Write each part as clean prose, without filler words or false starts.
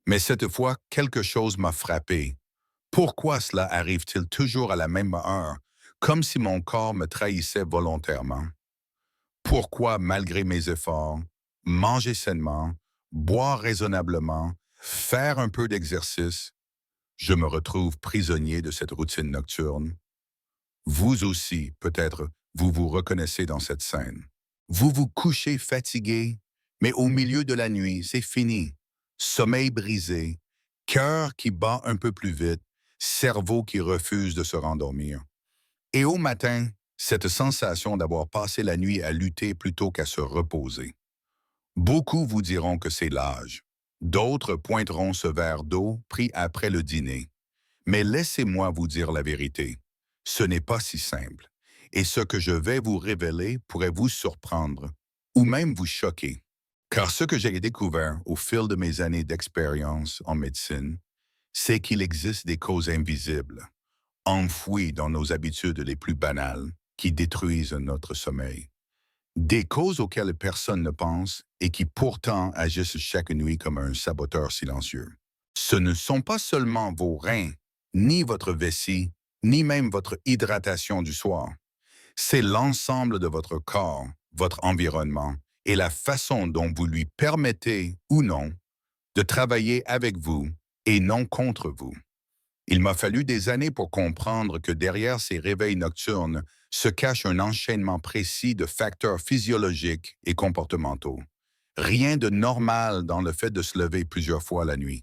Mais cette fois, quelque chose m'a frappé. Pourquoi cela arrive-t-il toujours à la même heure, comme si mon corps me trahissait volontairement? Pourquoi, malgré mes efforts, manger sainement, boire raisonnablement, faire un peu d'exercice, je me retrouve prisonnier de cette routine nocturne? Vous aussi, peut-être, vous vous reconnaissez dans cette scène. Vous vous couchez fatigué, mais au milieu de la nuit, c'est fini. Sommeil brisé, cœur qui bat un peu plus vite, cerveau qui refuse de se rendormir. Et au matin, cette sensation d'avoir passé la nuit à lutter plutôt qu'à se reposer. Beaucoup vous diront que c'est l'âge. D'autres pointeront ce verre d'eau pris après le dîner. Mais laissez-moi vous dire la vérité. Ce n'est pas si simple. Et ce que je vais vous révéler pourrait vous surprendre ou même vous choquer. Car ce que j'ai découvert au fil de mes années d'expérience en médecine, c'est qu'il existe des causes invisibles, enfouies dans nos habitudes les plus banales, qui détruisent notre sommeil. Des causes auxquelles personne ne pense et qui pourtant agissent chaque nuit comme un saboteur silencieux. Ce ne sont pas seulement vos reins, ni votre vessie, ni même votre hydratation du soir. C'est l'ensemble de votre corps, votre environnement et la façon dont vous lui permettez ou non de travailler avec vous et non contre vous. Il m'a fallu des années pour comprendre que derrière ces réveils nocturnes se cache un enchaînement précis de facteurs physiologiques et comportementaux. Rien de normal dans le fait de se lever plusieurs fois la nuit,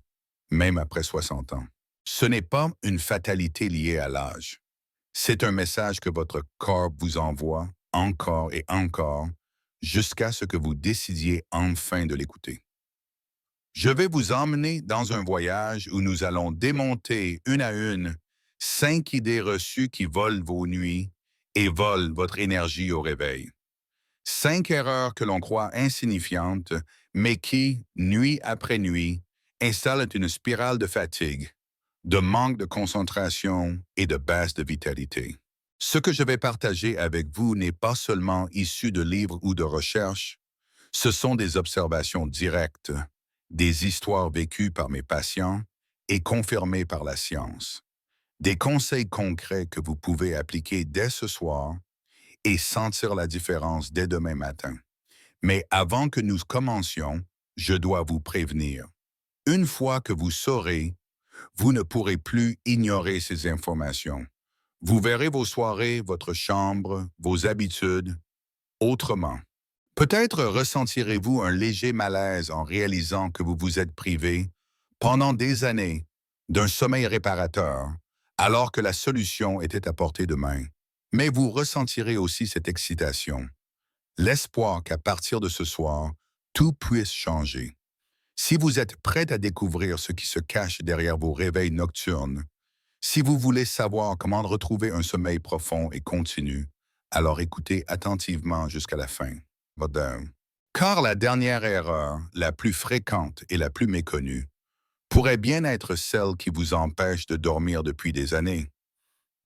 même après 60 ans. Ce n'est pas une fatalité liée à l'âge. C'est un message que votre corps vous envoie encore et encore jusqu'à ce que vous décidiez enfin de l'écouter. Je vais vous emmener dans un voyage où nous allons démonter une à une 5 idées reçues qui volent vos nuits et volent votre énergie au réveil. 5 erreurs que l'on croit insignifiantes, mais qui, nuit après nuit, installent une spirale de fatigue, de manque de concentration et de baisse de vitalité. Ce que je vais partager avec vous n'est pas seulement issu de livres ou de recherches, ce sont des observations directes, des histoires vécues par mes patients et confirmées par la science. Des conseils concrets que vous pouvez appliquer dès ce soir et sentir la différence dès demain matin. Mais avant que nous commencions, je dois vous prévenir. Une fois que vous saurez, vous ne pourrez plus ignorer ces informations. Vous verrez vos soirées, votre chambre, vos habitudes autrement. Peut-être ressentirez-vous un léger malaise en réalisant que vous vous êtes privé, pendant des années, d'un sommeil réparateur, alors que la solution était à portée de main. Mais vous ressentirez aussi cette excitation, l'espoir qu'à partir de ce soir, tout puisse changer. Si vous êtes prêt à découvrir ce qui se cache derrière vos réveils nocturnes, si vous voulez savoir comment retrouver un sommeil profond et continu, alors écoutez attentivement jusqu'à la fin. Moderne. Car la dernière erreur, la plus fréquente et la plus méconnue, pourrait bien être celle qui vous empêche de dormir depuis des années.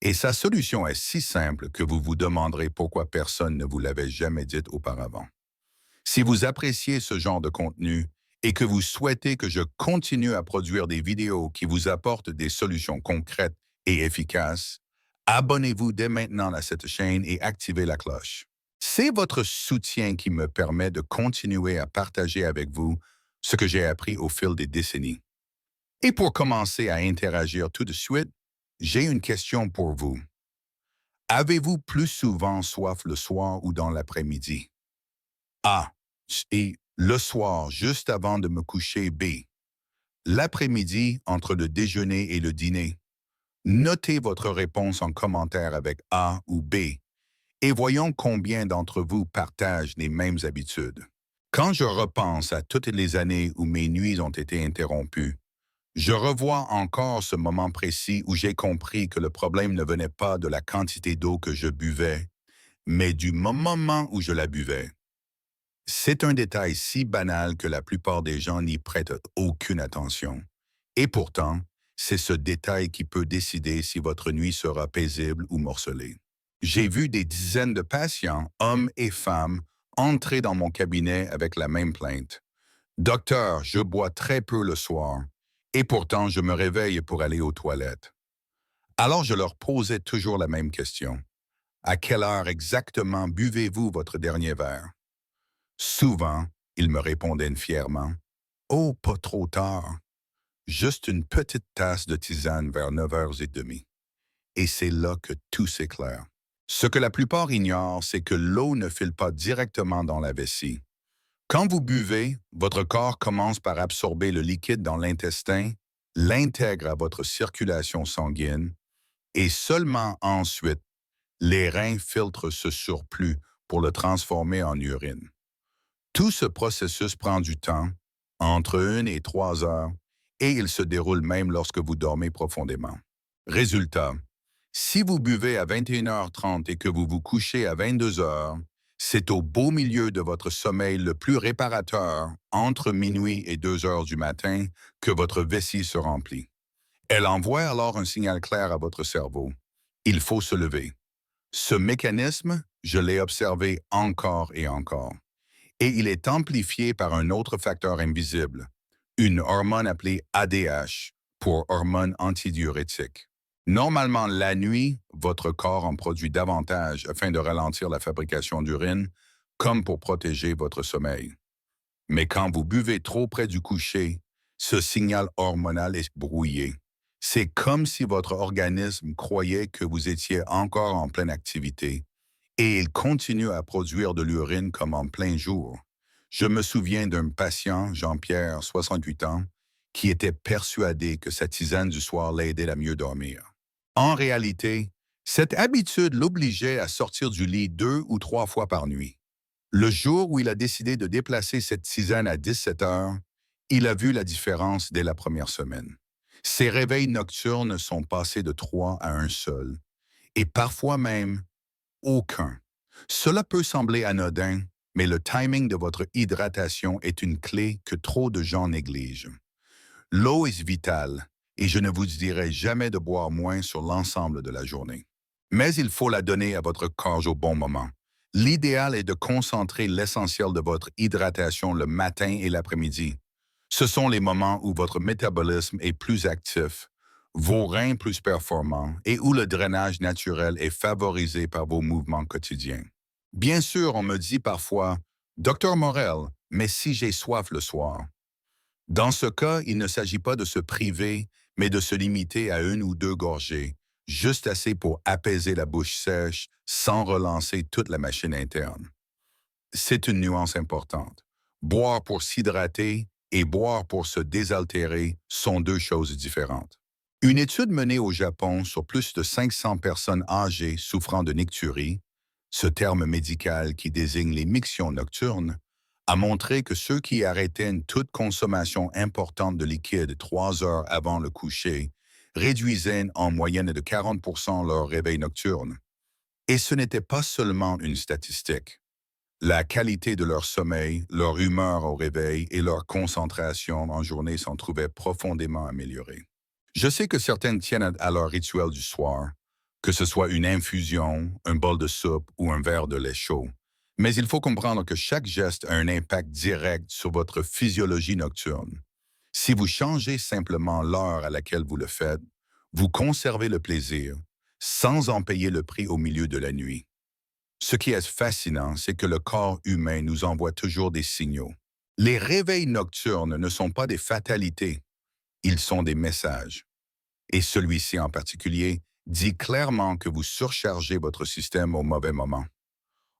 Et sa solution est si simple que vous vous demanderez pourquoi personne ne vous l'avait jamais dite auparavant. Si vous appréciez ce genre de contenu et que vous souhaitez que je continue à produire des vidéos qui vous apportent des solutions concrètes et efficaces, abonnez-vous dès maintenant à cette chaîne et activez la cloche. C'est votre soutien qui me permet de continuer à partager avec vous ce que j'ai appris au fil des décennies. Et pour commencer à interagir tout de suite, j'ai une question pour vous. Avez-vous plus souvent soif le soir ou dans l'après-midi? A. Et le soir, juste avant de me coucher. B. L'après-midi, entre le déjeuner et le dîner. Notez votre réponse en commentaire avec A ou B et voyons combien d'entre vous partagent les mêmes habitudes. Quand je repense à toutes les années où mes nuits ont été interrompues, je revois encore ce moment précis où j'ai compris que le problème ne venait pas de la quantité d'eau que je buvais, mais du moment où je la buvais. C'est un détail si banal que la plupart des gens n'y prêtent aucune attention. Et pourtant, c'est ce détail qui peut décider si votre nuit sera paisible ou morcelée. J'ai vu des dizaines de patients, hommes et femmes, entrer dans mon cabinet avec la même plainte. Docteur, je bois très peu le soir. Et pourtant, je me réveille pour aller aux toilettes. Alors je leur posais toujours la même question. À quelle heure exactement buvez-vous votre dernier verre? Souvent, ils me répondaient fièrement. Oh, pas trop tard. Juste une petite tasse de tisane vers 9h30. Et c'est là que tout s'éclaire. Ce que la plupart ignorent, c'est que l'eau ne file pas directement dans la vessie. Quand vous buvez, votre corps commence par absorber le liquide dans l'intestin, l'intègre à votre circulation sanguine et seulement ensuite, les reins filtrent ce surplus pour le transformer en urine. Tout ce processus prend du temps, entre 1 et 3 heures, et il se déroule même lorsque vous dormez profondément. Résultat, si vous buvez à 21h30 et que vous vous couchez à 22 heures, c'est au beau milieu de votre sommeil le plus réparateur, entre minuit et 2 heures du matin, que votre vessie se remplit. Elle envoie alors un signal clair à votre cerveau. Il faut se lever. Ce mécanisme, je l'ai observé encore et encore. Et il est amplifié par un autre facteur invisible, une hormone appelée ADH, pour hormone antidiurétique. Normalement, la nuit, votre corps en produit davantage afin de ralentir la fabrication d'urine, comme pour protéger votre sommeil. Mais quand vous buvez trop près du coucher, ce signal hormonal est brouillé. C'est comme si votre organisme croyait que vous étiez encore en pleine activité et il continue à produire de l'urine comme en plein jour. Je me souviens d'un patient, Jean-Pierre, 68 ans, qui était persuadé que sa tisane du soir l'aidait à mieux dormir. En réalité, cette habitude l'obligeait à sortir du lit 2 ou 3 fois par nuit. Le jour où il a décidé de déplacer cette tisane à 17 heures, il a vu la différence dès la première semaine. Ses réveils nocturnes sont passés de 3 à un seul, et parfois même aucun. Cela peut sembler anodin, mais le timing de votre hydratation est une clé que trop de gens négligent. L'eau est vitale, et je ne vous dirai jamais de boire moins sur l'ensemble de la journée. Mais il faut la donner à votre corps au bon moment. L'idéal est de concentrer l'essentiel de votre hydratation le matin et l'après-midi. Ce sont les moments où votre métabolisme est plus actif, vos reins plus performants et où le drainage naturel est favorisé par vos mouvements quotidiens. Bien sûr, on me dit parfois, Docteur Morel, mais si j'ai soif le soir. Dans ce cas, il ne s'agit pas de se priver, mais de se limiter à 1 ou 2 gorgées, juste assez pour apaiser la bouche sèche sans relancer toute la machine interne. C'est une nuance importante. Boire pour s'hydrater et boire pour se désaltérer sont 2 choses différentes. Une étude menée au Japon sur plus de 500 personnes âgées souffrant de nicturie, ce terme médical qui désigne les mictions nocturnes, a montré que ceux qui arrêtaient une toute consommation importante de liquide 3 heures avant le coucher réduisaient en moyenne de 40% leur réveil nocturne. Et ce n'était pas seulement une statistique. La qualité de leur sommeil, leur humeur au réveil et leur concentration en journée s'en trouvaient profondément améliorées. Je sais que certaines tiennent à leur rituel du soir, que ce soit une infusion, un bol de soupe ou un verre de lait chaud. Mais il faut comprendre que chaque geste a un impact direct sur votre physiologie nocturne. Si vous changez simplement l'heure à laquelle vous le faites, vous conservez le plaisir, sans en payer le prix au milieu de la nuit. Ce qui est fascinant, c'est que le corps humain nous envoie toujours des signaux. Les réveils nocturnes ne sont pas des fatalités, ils sont des messages. Et celui-ci en particulier dit clairement que vous surchargez votre système au mauvais moment.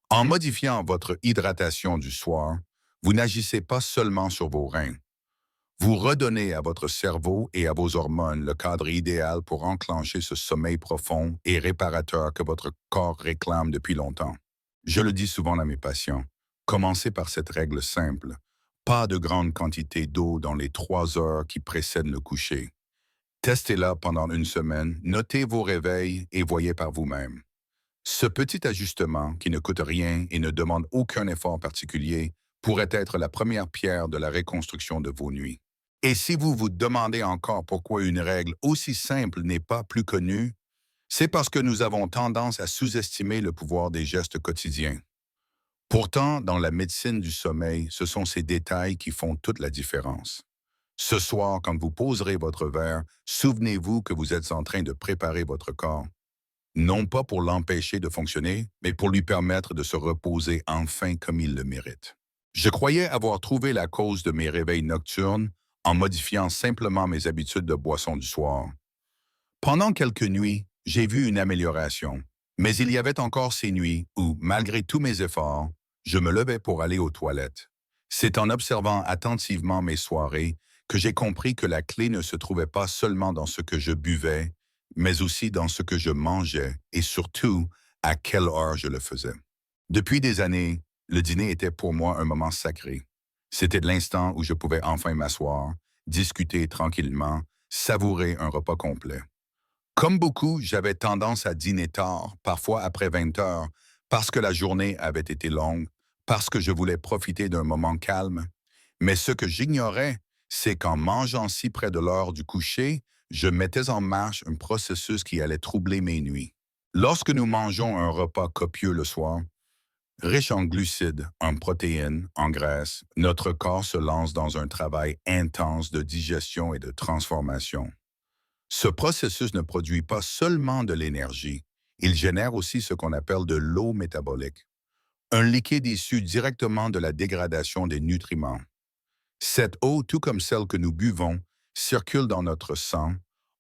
En modifiant votre hydratation du soir, vous n'agissez pas seulement sur vos reins. Vous redonnez à votre cerveau et à vos hormones le cadre idéal pour enclencher ce sommeil profond et réparateur que votre corps réclame depuis longtemps. Je le dis souvent à mes patients, commencez par cette règle simple. Pas de grande quantité d'eau dans les 3 heures qui précèdent le coucher. Testez-la pendant une semaine, notez vos réveils et voyez par vous-même. Ce petit ajustement, qui ne coûte rien et ne demande aucun effort particulier, pourrait être la première pierre de la reconstruction de vos nuits. Et si vous vous demandez encore pourquoi une règle aussi simple n'est pas plus connue, c'est parce que nous avons tendance à sous-estimer le pouvoir des gestes quotidiens. Pourtant, dans la médecine du sommeil, ce sont ces détails qui font toute la différence. Ce soir, quand vous poserez votre verre, souvenez-vous que vous êtes en train de préparer votre corps, non pas pour l'empêcher de fonctionner, mais pour lui permettre de se reposer enfin comme il le mérite. Je croyais avoir trouvé la cause de mes réveils nocturnes en modifiant simplement mes habitudes de boisson du soir. Pendant quelques nuits, j'ai vu une amélioration, mais il y avait encore ces nuits où, malgré tous mes efforts, je me levais pour aller aux toilettes. C'est en observant attentivement mes soirées que j'ai compris que la clé ne se trouvait pas seulement dans ce que je buvais, mais aussi dans ce que je mangeais et surtout à quelle heure je le faisais. Depuis des années, le dîner était pour moi un moment sacré. C'était l'instant où je pouvais enfin m'asseoir, discuter tranquillement, savourer un repas complet. Comme beaucoup, j'avais tendance à dîner tard, parfois après 20 heures, parce que la journée avait été longue, parce que je voulais profiter d'un moment calme. Mais ce que j'ignorais, c'est qu'en mangeant si près de l'heure du coucher, je mettais en marche un processus qui allait troubler mes nuits. Lorsque nous mangeons un repas copieux le soir, riche en glucides, en protéines, en graisses, notre corps se lance dans un travail intense de digestion et de transformation. Ce processus ne produit pas seulement de l'énergie, il génère aussi ce qu'on appelle de l'eau métabolique, un liquide issu directement de la dégradation des nutriments. Cette eau, tout comme celle que nous buvons, circule dans notre sang,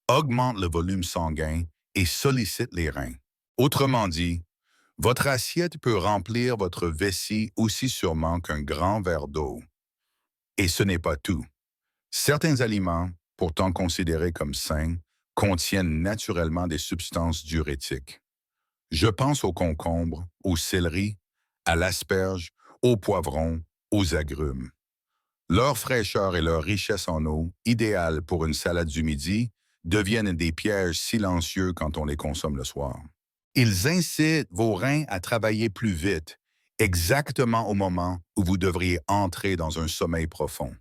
augmente le volume sanguin et sollicite les reins. Autrement dit, votre assiette peut remplir votre vessie aussi sûrement qu'un grand verre d'eau. Et ce n'est pas tout. Certains aliments, pourtant considérés comme sains, contiennent naturellement des substances diurétiques. Je pense aux concombres, au céleri, à l'asperge, aux poivrons, aux agrumes. Leur fraîcheur et leur richesse en eau, idéales pour une salade du midi, deviennent des pièges silencieux quand on les consomme le soir. Ils incitent vos reins à travailler plus vite, exactement au moment où vous devriez entrer dans un sommeil profond.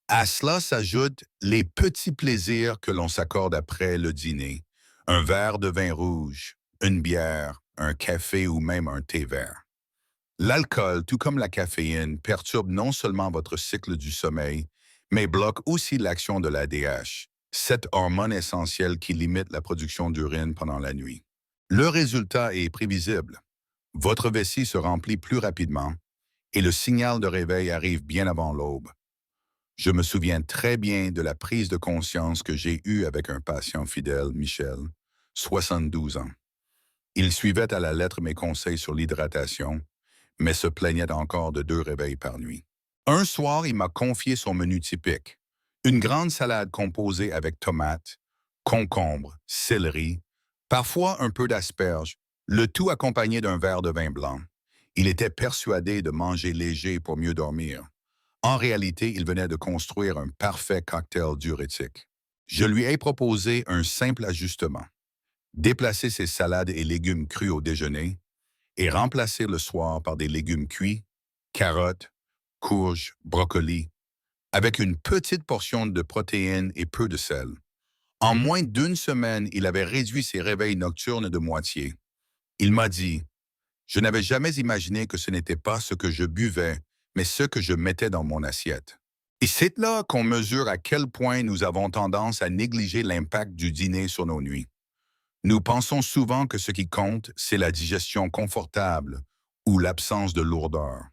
À cela s'ajoutent les petits plaisirs que l'on s'accorde après le dîner. Un verre de vin rouge, une bière, un café ou même un thé vert. L'alcool, tout comme la caféine, perturbe non seulement votre cycle du sommeil, mais bloque aussi l'action de l'ADH, cette hormone essentielle qui limite la production d'urine pendant la nuit. Le résultat est prévisible. Votre vessie se remplit plus rapidement et le signal de réveil arrive bien avant l'aube. Je me souviens très bien de la prise de conscience que j'ai eue avec un patient fidèle, Michel, 72 ans. Il suivait à la lettre mes conseils sur l'hydratation, mais se plaignait encore de 2 réveils par nuit. Un soir, il m'a confié son menu typique. Une grande salade composée avec tomates, concombres, céleri, parfois un peu d'asperges, le tout accompagné d'un verre de vin blanc. Il était persuadé de manger léger pour mieux dormir. En réalité, il venait de construire un parfait cocktail diurétique. Je lui ai proposé un simple ajustement. Déplacer ses salades et légumes crus au déjeuner et remplacer le soir par des légumes cuits, carottes, courges, brocolis, avec une petite portion de protéines et peu de sel. En moins d'une semaine, il avait réduit ses réveils nocturnes de moitié. Il m'a dit, je n'avais jamais imaginé que ce n'était pas ce que je buvais, mais ce que je mettais dans mon assiette. Et c'est là qu'on mesure à quel point nous avons tendance à négliger l'impact du dîner sur nos nuits. Nous pensons souvent que ce qui compte, c'est la digestion confortable ou l'absence de lourdeur.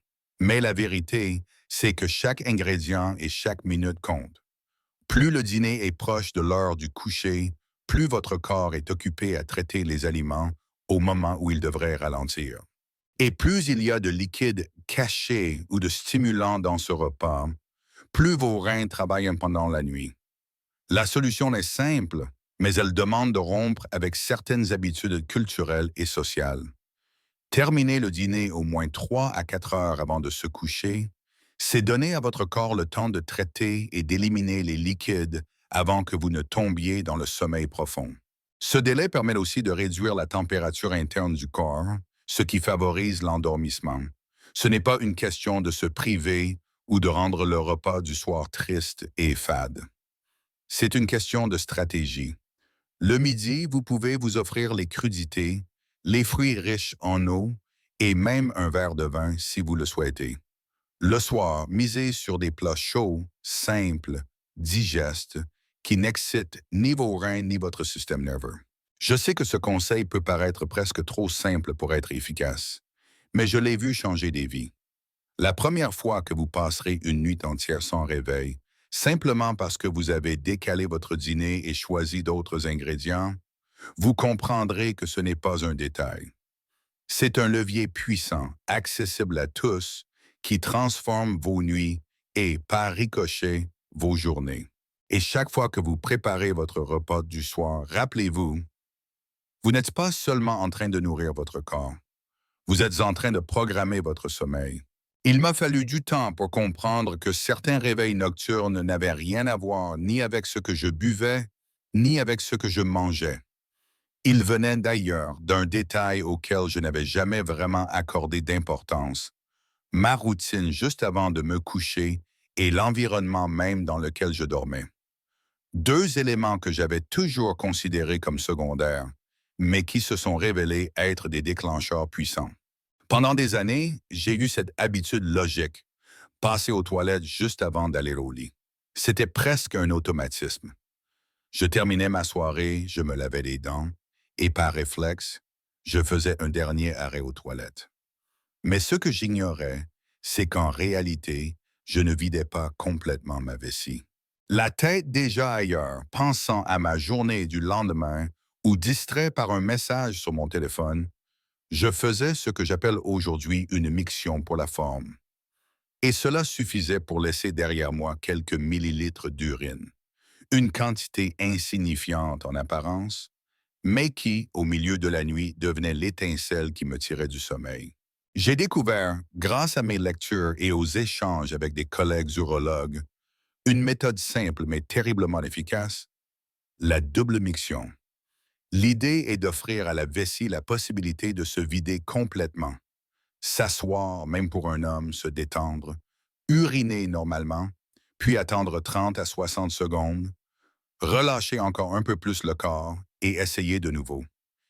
Mais la vérité, c'est que chaque ingrédient et chaque minute compte. Plus le dîner est proche de l'heure du coucher, plus votre corps est occupé à traiter les aliments au moment où il devrait ralentir. Et plus il y a de liquide caché ou de stimulant dans ce repas, plus vos reins travaillent pendant la nuit. La solution est simple, mais elle demande de rompre avec certaines habitudes culturelles et sociales. Terminer le dîner au moins 3 à 4 heures avant de se coucher, c'est donner à votre corps le temps de traiter et d'éliminer les liquides avant que vous ne tombiez dans le sommeil profond. Ce délai permet aussi de réduire la température interne du corps, ce qui favorise l'endormissement. Ce n'est pas une question de se priver ou de rendre le repas du soir triste et fade. C'est une question de stratégie. Le midi, vous pouvez vous offrir les crudités, les fruits riches en eau et même un verre de vin si vous le souhaitez. Le soir, misez sur des plats chauds, simples, digeste, qui n'excite ni vos reins ni votre système nerveux. Je sais que ce conseil peut paraître presque trop simple pour être efficace, mais je l'ai vu changer des vies. La première fois que vous passerez une nuit entière sans réveil, simplement parce que vous avez décalé votre dîner et choisi d'autres ingrédients, vous comprendrez que ce n'est pas un détail. C'est un levier puissant, accessible à tous, qui transforme vos nuits et, par ricochet, vos journées. Et chaque fois que vous préparez votre repas du soir, rappelez-vous, vous n'êtes pas seulement en train de nourrir votre corps, vous êtes en train de programmer votre sommeil. Il m'a fallu du temps pour comprendre que certains réveils nocturnes n'avaient rien à voir ni avec ce que je buvais, ni avec ce que je mangeais. Ils venaient d'ailleurs, d'un détail auquel je n'avais jamais vraiment accordé d'importance. Ma routine juste avant de me coucher et l'environnement même dans lequel je dormais. Deux éléments que j'avais toujours considérés comme secondaires, mais qui se sont révélés être des déclencheurs puissants. Pendant des années, j'ai eu cette habitude logique, passer aux toilettes juste avant d'aller au lit. C'était presque un automatisme. Je terminais ma soirée, je me lavais les dents, et par réflexe, je faisais un dernier arrêt aux toilettes. Mais ce que j'ignorais, c'est qu'en réalité, je ne vidais pas complètement ma vessie. La tête déjà ailleurs, pensant à ma journée du lendemain ou distrait par un message sur mon téléphone, je faisais ce que j'appelle aujourd'hui une miction pour la forme. Et cela suffisait pour laisser derrière moi quelques millilitres d'urine. Une quantité insignifiante en apparence, mais qui, au milieu de la nuit, devenait l'étincelle qui me tirait du sommeil. J'ai découvert, grâce à mes lectures et aux échanges avec des collègues urologues, une méthode simple mais terriblement efficace, la double miction. L'idée est d'offrir à la vessie la possibilité de se vider complètement, s'asseoir, même pour un homme, se détendre, uriner normalement, puis attendre 30 à 60 secondes, relâcher encore un peu plus le corps et essayer de nouveau.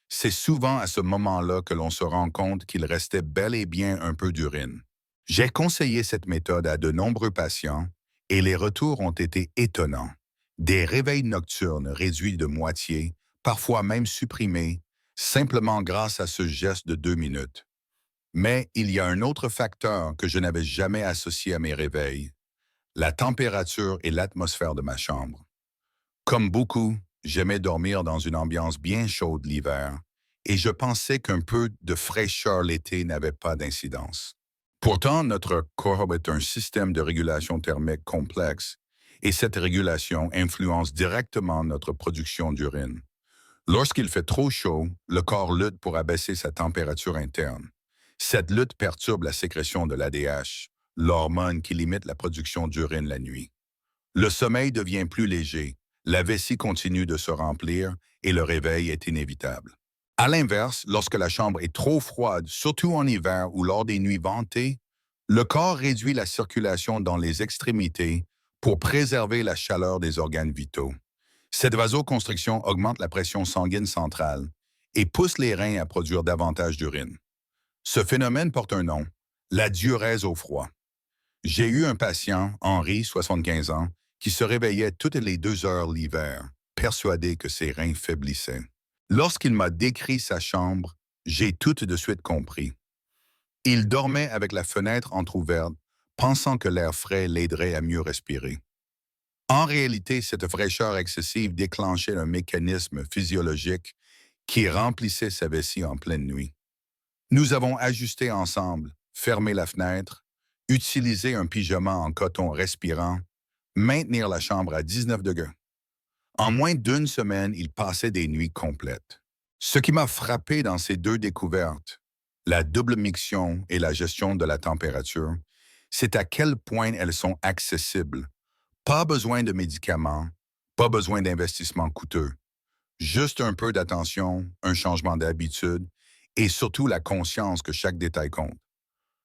C'est souvent à ce moment-là que l'on se rend compte qu'il restait bel et bien un peu d'urine. J'ai conseillé cette méthode à de nombreux patients et les retours ont été étonnants. Des réveils nocturnes réduits de moitié, parfois même supprimés, simplement grâce à ce geste de 2 minutes. Mais il y a un autre facteur que je n'avais jamais associé à mes réveils, la température et l'atmosphère de ma chambre. Comme beaucoup, j'aimais dormir dans une ambiance bien chaude l'hiver, et je pensais qu'un peu de fraîcheur l'été n'avait pas d'incidence. Pourtant, notre corps est un système de régulation thermique complexe, et cette régulation influence directement notre production d'urine. Lorsqu'il fait trop chaud, le corps lutte pour abaisser sa température interne. Cette lutte perturbe la sécrétion de l'ADH, l'hormone qui limite la production d'urine la nuit. Le sommeil devient plus léger, la vessie continue de se remplir et le réveil est inévitable. À l'inverse, lorsque la chambre est trop froide, surtout en hiver ou lors des nuits ventées, le corps réduit la circulation dans les extrémités pour préserver la chaleur des organes vitaux. Cette vasoconstriction augmente la pression sanguine centrale et pousse les reins à produire davantage d'urine. Ce phénomène porte un nom, la diurèse au froid. J'ai eu un patient, Henri, 75 ans, qui se réveillait toutes les 2 heures l'hiver, persuadé que ses reins faiblissaient. Lorsqu'il m'a décrit sa chambre, j'ai tout de suite compris. Il dormait avec la fenêtre entr'ouverte, pensant que l'air frais l'aiderait à mieux respirer. En réalité, cette fraîcheur excessive déclenchait un mécanisme physiologique qui remplissait sa vessie en pleine nuit. Nous avons ajusté ensemble, fermé la fenêtre, utilisé un pyjama en coton respirant, maintenir la chambre à 19 degrés. En moins d'une semaine, il passait des nuits complètes. Ce qui m'a frappé dans ces deux découvertes, la double miction et la gestion de la température, c'est à quel point elles sont accessibles. Pas besoin de médicaments, pas besoin d'investissements coûteux. Juste un peu d'attention, un changement d'habitude et surtout la conscience que chaque détail compte.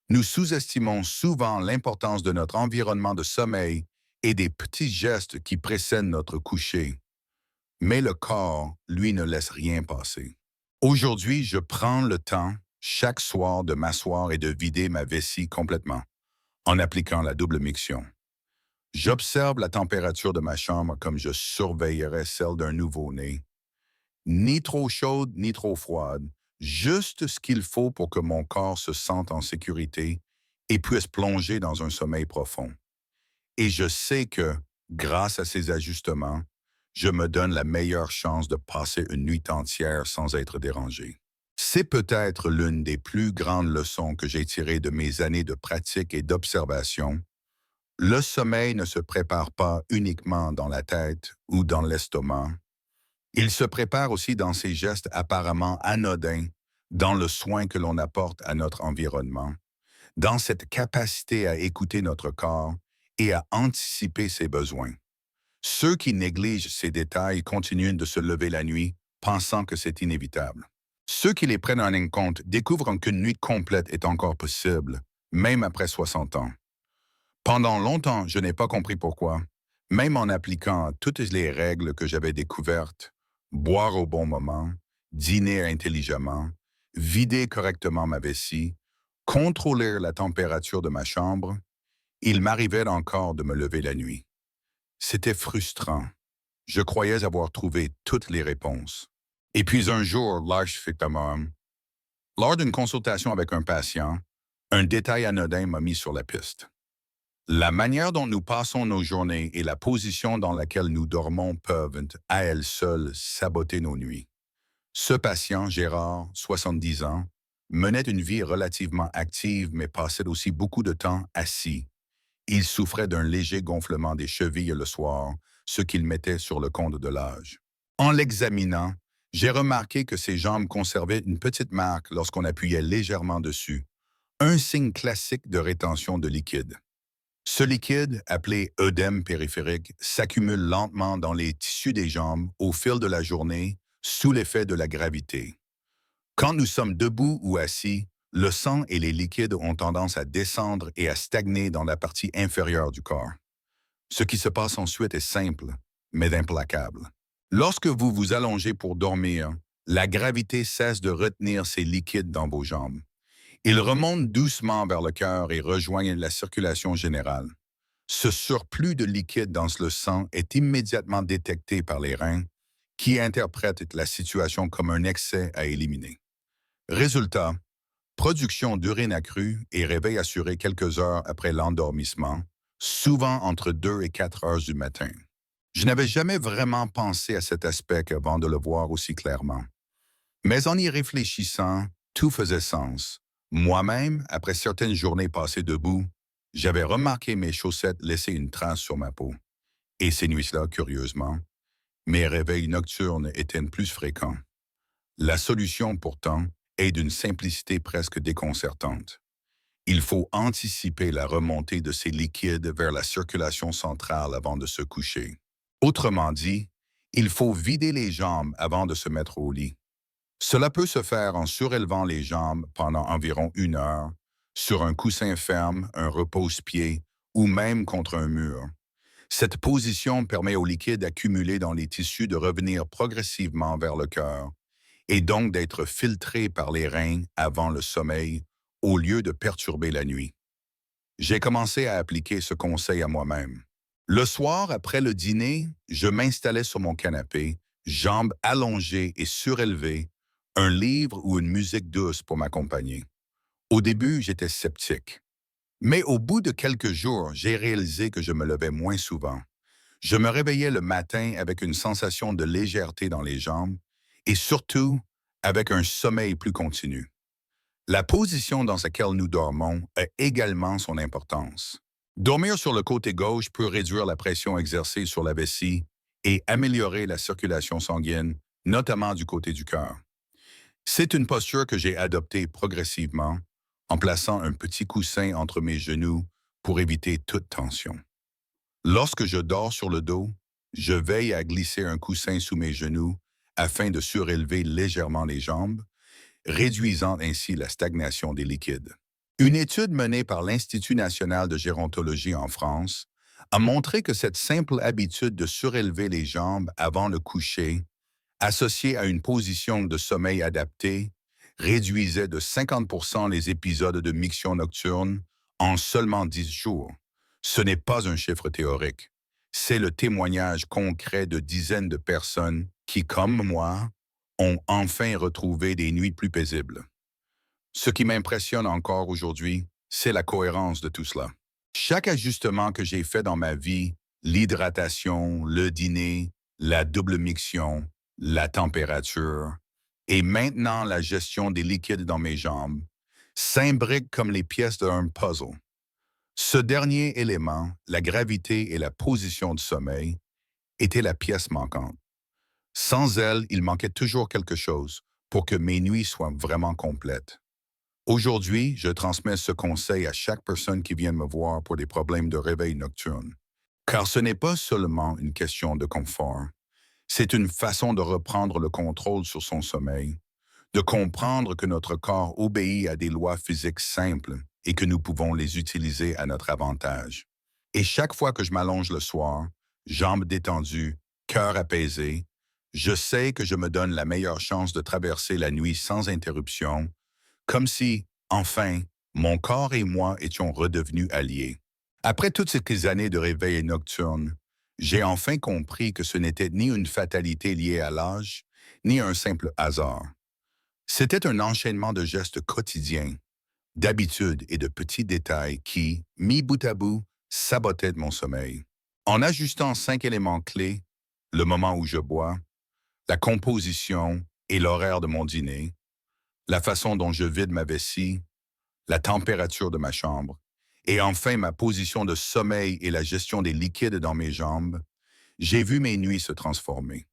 Nous sous-estimons souvent l'importance de notre environnement de sommeil et des petits gestes qui précèdent notre coucher. Mais le corps, lui, ne laisse rien passer. Aujourd'hui, je prends le temps, chaque soir, de m'asseoir et de vider ma vessie complètement, en appliquant la double miction. J'observe la température de ma chambre comme je surveillerais celle d'un nouveau-né. Ni trop chaude, ni trop froide. Juste ce qu'il faut pour que mon corps se sente en sécurité et puisse plonger dans un sommeil profond. Et je sais que, grâce à ces ajustements, je me donne la meilleure chance de passer une nuit entière sans être dérangé. C'est peut-être l'une des plus grandes leçons que j'ai tirées de mes années de pratique et d'observation. Le sommeil ne se prépare pas uniquement dans la tête ou dans l'estomac. Il se prépare aussi dans ces gestes apparemment anodins, dans le soin que l'on apporte à notre environnement, dans cette capacité à écouter notre corps et à anticiper ses besoins. Ceux qui négligent ces détails continuent de se lever la nuit, pensant que c'est inévitable. Ceux qui les prennent en compte découvrent qu'une nuit complète est encore possible, même après 60 ans. Pendant longtemps, je n'ai pas compris pourquoi, même en appliquant toutes les règles que j'avais découvertes, boire au bon moment, dîner intelligemment, vider correctement ma vessie, contrôler la température de ma chambre, il m'arrivait encore de me lever la nuit. C'était frustrant. Je croyais avoir trouvé toutes les réponses. Et puis un jour, lors d'une consultation avec un patient, un détail anodin m'a mis sur la piste. La manière dont nous passons nos journées et la position dans laquelle nous dormons peuvent, à elles seules, saboter nos nuits. Ce patient, Gérard, 70 ans, menait une vie relativement active mais passait aussi beaucoup de temps assis. Il souffrait d'un léger gonflement des chevilles le soir, ce qu'il mettait sur le compte de l'âge. En l'examinant, j'ai remarqué que ses jambes conservaient une petite marque lorsqu'on appuyait légèrement dessus, un signe classique de rétention de liquide. Ce liquide, appelé œdème périphérique, s'accumule lentement dans les tissus des jambes au fil de la journée sous l'effet de la gravité. Quand nous sommes debout ou assis, le sang et les liquides ont tendance à descendre et à stagner dans la partie inférieure du corps. Ce qui se passe ensuite est simple, mais implacable. Lorsque vous vous allongez pour dormir, la gravité cesse de retenir ces liquides dans vos jambes. Ils remontent doucement vers le cœur et rejoignent la circulation générale. Ce surplus de liquide dans le sang est immédiatement détecté par les reins, qui interprètent la situation comme un excès à éliminer. Résultat, production d'urine accrue et réveil assuré quelques heures après l'endormissement, souvent entre 2 et 4 heures du matin. Je n'avais jamais vraiment pensé à cet aspect avant de le voir aussi clairement. Mais en y réfléchissant, tout faisait sens. Moi-même, après certaines journées passées debout, j'avais remarqué mes chaussettes laisser une trace sur ma peau. Et ces nuits-là, curieusement, mes réveils nocturnes étaient plus fréquents. La solution, pourtant, est d'une simplicité presque déconcertante. Il faut anticiper la remontée de ces liquides vers la circulation centrale avant de se coucher. Autrement dit, il faut vider les jambes avant de se mettre au lit. Cela peut se faire en surélevant les jambes pendant environ 1 heure, sur un coussin ferme, un repose-pied ou même contre un mur. Cette position permet au liquide accumulé dans les tissus de revenir progressivement vers le cœur et donc d'être filtré par les reins avant le sommeil au lieu de perturber la nuit. J'ai commencé à appliquer ce conseil à moi-même. Le soir, après le dîner, je m'installais sur mon canapé, jambes allongées et surélevées, un livre ou une musique douce pour m'accompagner. Au début, j'étais sceptique. Mais au bout de quelques jours, j'ai réalisé que je me levais moins souvent. Je me réveillais le matin avec une sensation de légèreté dans les jambes et surtout avec un sommeil plus continu. La position dans laquelle nous dormons a également son importance. Dormir sur le côté gauche peut réduire la pression exercée sur la vessie et améliorer la circulation sanguine, notamment du côté du cœur. C'est une posture que j'ai adoptée progressivement en plaçant un petit coussin entre mes genoux pour éviter toute tension. Lorsque je dors sur le dos, je veille à glisser un coussin sous mes genoux afin de surélever légèrement les jambes, réduisant ainsi la stagnation des liquides. Une étude menée par l'Institut national de gérontologie en France a montré que cette simple habitude de surélever les jambes avant le coucher, associée à une position de sommeil adaptée, réduisait de 50% les épisodes de miction nocturne en seulement 10 jours, Ce n'est pas un chiffre théorique. C'est le témoignage concret de dizaines de personnes qui, comme moi, ont enfin retrouvé des nuits plus paisibles. Ce qui m'impressionne encore aujourd'hui, c'est la cohérence de tout cela. Chaque ajustement que j'ai fait dans ma vie, l'hydratation, le dîner, la double miction, la température, et maintenant la gestion des liquides dans mes jambes, s'imbriquent comme les pièces d'un puzzle. Ce dernier élément, la gravité et la position du sommeil, était la pièce manquante. Sans elle, il manquait toujours quelque chose pour que mes nuits soient vraiment complètes. Aujourd'hui, je transmets ce conseil à chaque personne qui vient me voir pour des problèmes de réveil nocturne. Car ce n'est pas seulement une question de confort, c'est une façon de reprendre le contrôle sur son sommeil, de comprendre que notre corps obéit à des lois physiques simples et que nous pouvons les utiliser à notre avantage. Et chaque fois que je m'allonge le soir, jambes détendues, cœur apaisé, je sais que je me donne la meilleure chance de traverser la nuit sans interruption, comme si, enfin, mon corps et moi étions redevenus alliés. Après toutes ces années de réveil nocturne, j'ai enfin compris que ce n'était ni une fatalité liée à l'âge, ni un simple hasard. C'était un enchaînement de gestes quotidiens, d'habitudes et de petits détails qui, mis bout à bout, sabotaient mon sommeil. En ajustant 5 éléments clés, le moment où je bois, la composition et l'horaire de mon dîner, la façon dont je vide ma vessie, la température de ma chambre, et enfin ma position de sommeil et la gestion des liquides dans mes jambes, j'ai vu mes nuits se transformer.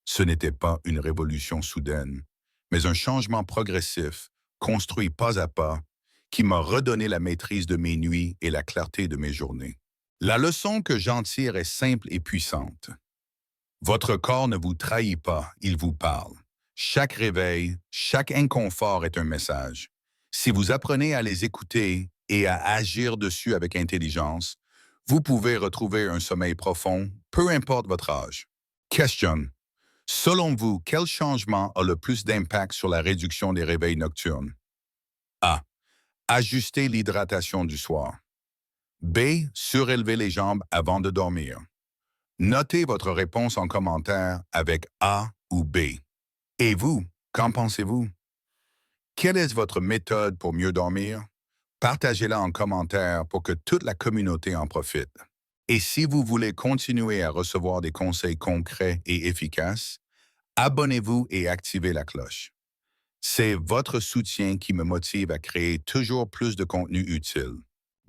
Ce n'était pas une révolution soudaine, mais un changement progressif, construit pas à pas, qui m'a redonné la maîtrise de mes nuits et la clarté de mes journées. La leçon que j'en tire est simple et puissante. Votre corps ne vous trahit pas, il vous parle. Chaque réveil, chaque inconfort est un message. Si vous apprenez à les écouter et à agir dessus avec intelligence, vous pouvez retrouver un sommeil profond, peu importe votre âge. Question. Selon vous, quel changement a le plus d'impact sur la réduction des réveils nocturnes? A. Ajuster l'hydratation du soir. B. Surélever les jambes avant de dormir. Notez votre réponse en commentaire avec A ou B. Et vous, qu'en pensez-vous? Quelle est votre méthode pour mieux dormir? Partagez-la en commentaire pour que toute la communauté en profite. Et si vous voulez continuer à recevoir des conseils concrets et efficaces, abonnez-vous et activez la cloche. C'est votre soutien qui me motive à créer toujours plus de contenu utile.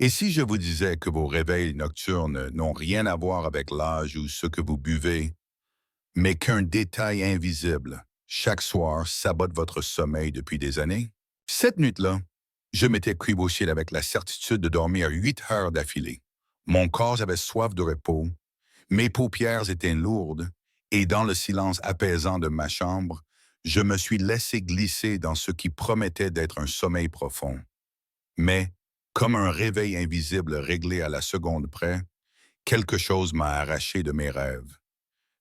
Et si je vous disais que vos réveils nocturnes n'ont rien à voir avec l'âge ou ce que vous buvez, mais qu'un détail invisible, chaque soir, sabote votre sommeil depuis des années? Cette nuit-là, je m'étais couché avec la certitude de dormir 8 heures d'affilée. Mon corps avait soif de repos, mes paupières étaient lourdes, et dans le silence apaisant de ma chambre, je me suis laissé glisser dans ce qui promettait d'être un sommeil profond. Mais, comme un réveil invisible réglé à la seconde près, quelque chose m'a arraché de mes rêves.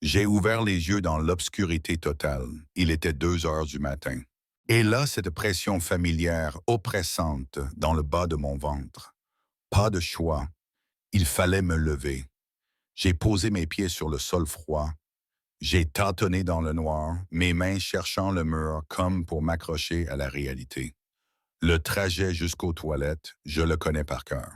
J'ai ouvert les yeux dans l'obscurité totale. Il était 2 heures du matin. Et là, cette pression familière, oppressante, dans le bas de mon ventre. Pas de choix. Il fallait me lever. J'ai posé mes pieds sur le sol froid. J'ai tâtonné dans le noir, mes mains cherchant le mur comme pour m'accrocher à la réalité. Le trajet jusqu'aux toilettes, je le connais par cœur.